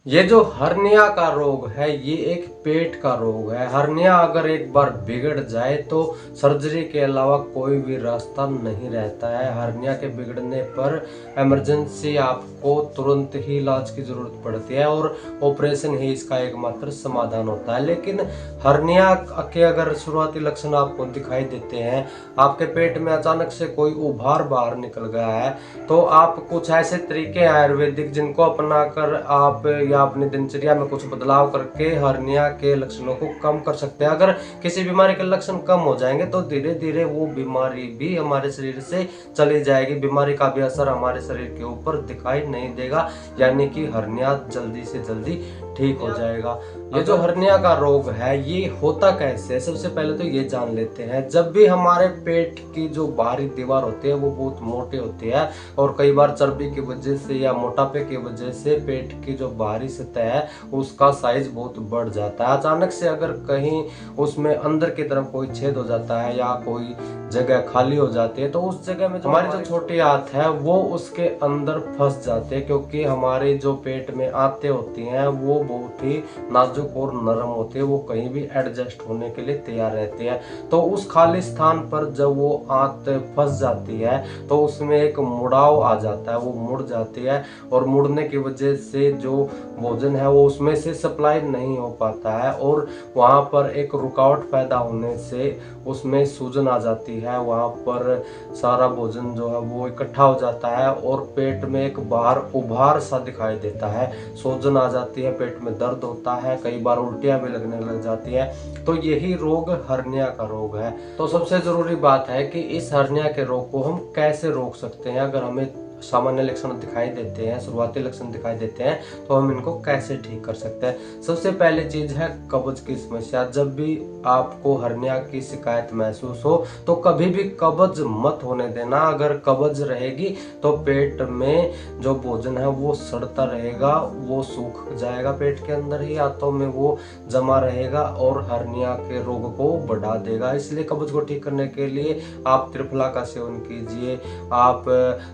ये जो हर्निया का रोग है ये एक पेट का रोग है। हर्निया अगर एक बार बिगड़ जाए तो सर्जरी के अलावा कोई भी रास्ता नहीं रहता है। हर्निया के बिगड़ने पर इमरजेंसी आपको तुरंत ही इलाज की जरूरत पड़ती है और ऑपरेशन ही इसका एकमात्र समाधान होता है। लेकिन हर्निया के अगर शुरुआती लक्षण आपको दिखाई देते हैं, आपके पेट में अचानक से कोई उभार बाहर निकल गया है, तो आप कुछ ऐसे तरीके हैं आयुर्वेदिक जिनको अपनाकर आप या अपनी दिनचर्या में कुछ बदलाव करके हर्निया के लक्षणों को कम कर सकते हैं। अगर किसी बीमारी के लक्षण कम हो जाएंगे तो धीरे धीरे वो बीमारी भी हमारे शरीर से चली जाएगी। बीमारी का भी असर हमारे शरीर के ऊपर दिखाई नहीं देगा, यानी कि हर्निया जल्दी से जल्दी ठीक हो जाएगा। ये जो हर्निया का रोग है ये होता कैसे है, सबसे पहले तो ये जान लेते हैं। जब भी हमारे पेट की जो बाहरी दीवार होती है वो बहुत मोटी होती है और कई बार चर्बी की वजह से या मोटापे की वजह से पेट की जो बाहरी सतह है उसका साइज बहुत बढ़ जाता है। अचानक से अगर कहीं उसमें अंदर की तरफ कोई छेद हो जाता है या कोई जगह खाली हो जाती है तो उस जगह में हमारी जो छोटी आंत है वो उसके अंदर फंस जाते हैं, क्योंकि हमारी जो पेट में आंतें होती हैं वो बहुत ही नाजुक और नरम होती है, वो कहीं भी एडजस्ट होने के लिए तैयार रहती है। तो उस खाली स्थान पर जब वो आंत फंस जाती है तो उसमें एक मुड़ाव आ जाता है, वो मुड़ जाती है और मुड़ने की वजह से जो भोजन है वो उसमें से सप्लाई नहीं हो पाता है और वहां पर एक रुकावट पैदा होने से उसमें सूजन आ जाती है। वहां पर सारा भोजन जो है वो इकट्ठा हो जाता है और पेट में एक बाहर उभार सा दिखाई देता है, सूजन आ जाती है, पेट में दर्द होता है, कई बार उल्टियां भी लगने लग जाती है। तो यही रोग हर्निया का रोग है। तो सबसे जरूरी बात है कि इस हर्निया के रोग को हम कैसे रोक सकते हैं। अगर हमें सामान्य लक्षण दिखाई देते हैं, शुरुआती लक्षण दिखाई देते हैं, तो हम इनको कैसे ठीक कर सकते हैं। सबसे पहले चीज है कब्ज की समस्या। जब भी आपको हर्निया की शिकायत महसूस हो तो कभी भी कब्ज मत होने देना। अगर कब्ज रहेगी तो पेट में जो भोजन है वो सड़ता रहेगा, वो सूख जाएगा पेट के अंदर ही, आंतों में वो जमा रहेगा और हर्निया के रोग को बढ़ा देगा। इसलिए कब्ज को ठीक करने के लिए आप त्रिफला का सेवन कीजिए, आप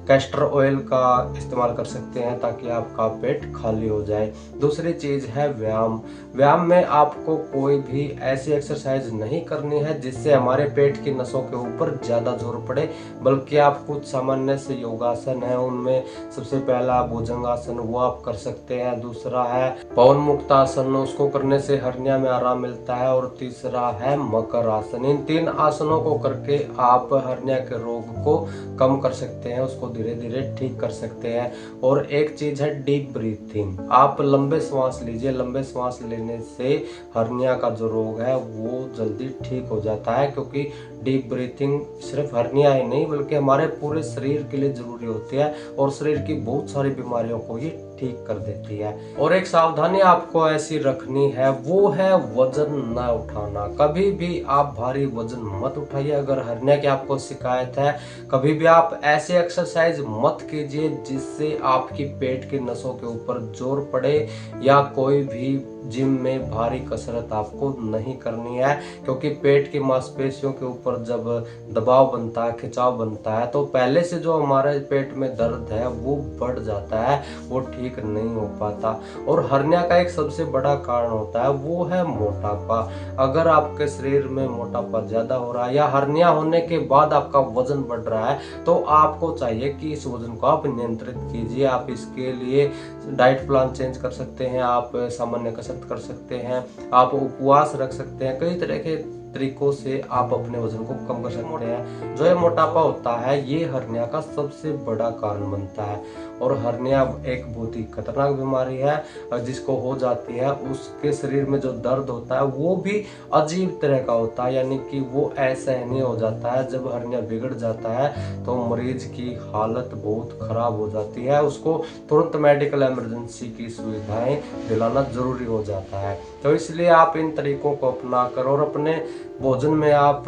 कैस्टर ऑयल का इस्तेमाल कर सकते हैं ताकि आपका पेट खाली हो जाए। दूसरी चीज है व्यायाम। व्यायाम में आपको कोई भी ऐसी एक्सरसाइज नहीं करनी है जिससे हमारे पेट की नसों के ऊपर ज्यादा जोर पड़े, बल्कि आप कुछ सामान्य से योगासन है, उनमें सबसे पहला भुजंगासन वो आप कर सकते हैं। दूसरा है पवन मुक्त आसन, उसको करने से हर्निया में आराम मिलता है। और तीसरा है मकर आसन। इन 3 आसनों को करके आप हर्निया के रोग को कम कर सकते हैं, उसको धीरे धीरे ठीक कर सकते हैं। और एक चीज है डीप ब्रीथिंग। आप लंबे सांस लीजिए, लंबे सांस लेने से हर्निया का जो रोग है वो जल्दी ठीक हो जाता है, क्योंकि डीप ब्रीथिंग सिर्फ हर्निया ही नहीं बल्कि हमारे पूरे शरीर के लिए जरूरी होती है और शरीर की बहुत सारी बीमारियों को ये ठीक कर देती है। और एक सावधानी आपको ऐसी रखनी है, वो है वजन न उठाना। कभी भी आप भारी वजन मत उठाइए। अगर हर्निया की आपको शिकायत है, कभी भी आप ऐसे एक्सरसाइज मत कीजिए जिससे आपकी पेट की नसों के ऊपर जोर पड़े, या कोई भी जिम में भारी कसरत आपको नहीं करनी है, क्योंकि पेट की मांसपेशियों के ऊपर जब दबाव बनता है, खिंचाव बनता है, तो पहले से जो हमारे पेट में दर्द है वो बढ़ जाता है, वो ठीक नहीं हो पाता। और हर्निया का एक सबसे बड़ा कारण होता है वो है मोटापा। अगर आपके शरीर में मोटापा ज्यादा हो रहा है या हर्निया होने के बाद आपका वजन बढ़ रहा है तो आपको चाहिए कि इस वजन को आप नियंत्रित कीजिए। आप इसके लिए डाइट प्लान चेंज कर सकते हैं, आप सामान्य कसरत कर सकते हैं, आप उपवास रख सकते हैं, कई तरह के तरीकों से आप अपने वजन को कम कर सकते हैं। जो ये मोटापा होता है ये हर्निया का सबसे बड़ा कारण बनता है। और हर्निया एक बहुत ही खतरनाक बीमारी है और जिसको हो जाती है उसके शरीर में जो दर्द होता है वो भी अजीब तरह का होता है, यानी कि वो असहनीय हो जाता है। जब हर्निया बिगड़ जाता है तो मरीज की हालत बहुत खराब हो जाती है, उसको तुरंत मेडिकल इमरजेंसी की सुविधाएं दिलाना जरूरी हो जाता है। तो इसलिए आप इन तरीकों को अपना कर और अपने भोजन में आप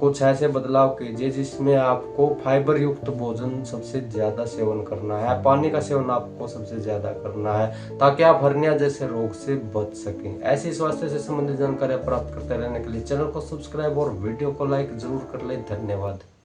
कुछ ऐसे बदलाव कीजिए जिसमें आपको फाइबर युक्त भोजन सबसे ज्यादा सेवन करना है, पानी का सेवन आपको सबसे ज्यादा करना है, ताकि आप हर्निया जैसे रोग से बच सकें। ऐसी स्वास्थ्य से संबंधित जानकारी प्राप्त करते रहने के लिए चैनल को सब्सक्राइब और वीडियो को लाइक जरूर कर लें। धन्यवाद।